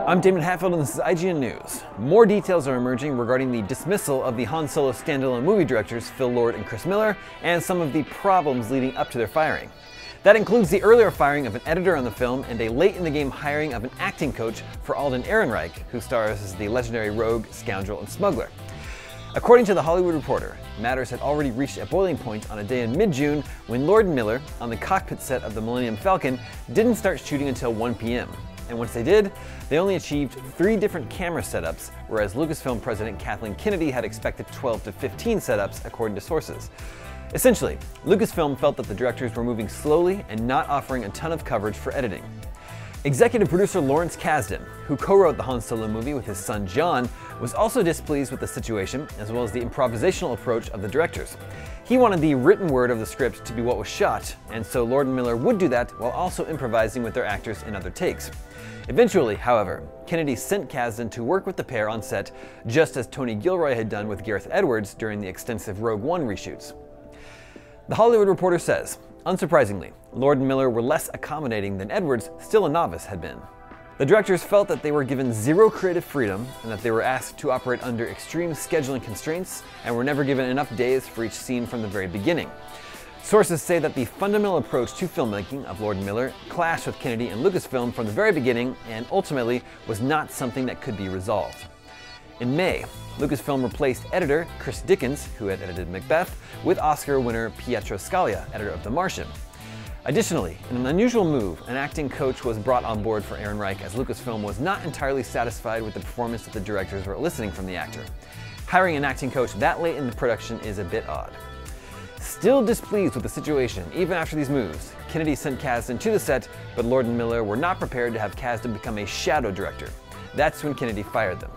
I'm Damon Hatfield and this is IGN News. More details are emerging regarding the dismissal of the Han Solo standalone movie directors Phil Lord and Chris Miller, and some of the problems leading up to their firing. That includes the earlier firing of an editor on the film and a late-in-the-game hiring of an acting coach for Alden Ehrenreich, who stars as the legendary rogue, scoundrel, and smuggler. According to The Hollywood Reporter, matters had already reached a boiling point on a day in mid-June when Lord and Miller, on the cockpit set of the Millennium Falcon, didn't start shooting until 1 p.m. And once they did, they only achieved 3 different camera setups, whereas Lucasfilm president Kathleen Kennedy had expected 12 to 15 setups, according to sources. Essentially, Lucasfilm felt that the directors were moving slowly and not offering a ton of coverage for editing. Executive producer Lawrence Kasdan, who co-wrote the Han Solo movie with his son John, was also displeased with the situation, as well as the improvisational approach of the directors. He wanted the written word of the script to be what was shot, and so Lord and Miller would do that while also improvising with their actors in other takes. Eventually, however, Kennedy sent Kasdan to work with the pair on set, just as Tony Gilroy had done with Gareth Edwards during the extensive Rogue One reshoots. The Hollywood Reporter says, unsurprisingly, Lord and Miller were less accommodating than Edwards, still a novice, had been. The directors felt that they were given zero creative freedom and that they were asked to operate under extreme scheduling constraints and were never given enough days for each scene from the very beginning. Sources say that the fundamental approach to filmmaking of Lord and Miller clashed with Kennedy and Lucasfilm from the very beginning and ultimately was not something that could be resolved. In May, Lucasfilm replaced editor Chris Dickens, who had edited Macbeth, with Oscar winner Pietro Scalia, editor of The Martian. Additionally, in an unusual move, an acting coach was brought on board for Ehrenreich, as Lucasfilm was not entirely satisfied with the performance that the directors were eliciting from the actor. Hiring an acting coach that late in the production is a bit odd. Still displeased with the situation, even after these moves, Kennedy sent Kasdan to the set, but Lord and Miller were not prepared to have Kasdan become a shadow director. That's when Kennedy fired them.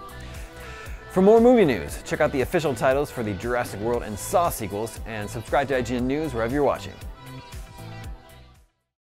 For more movie news, check out the official titles for the Jurassic World and Saw sequels, and subscribe to IGN News wherever you're watching.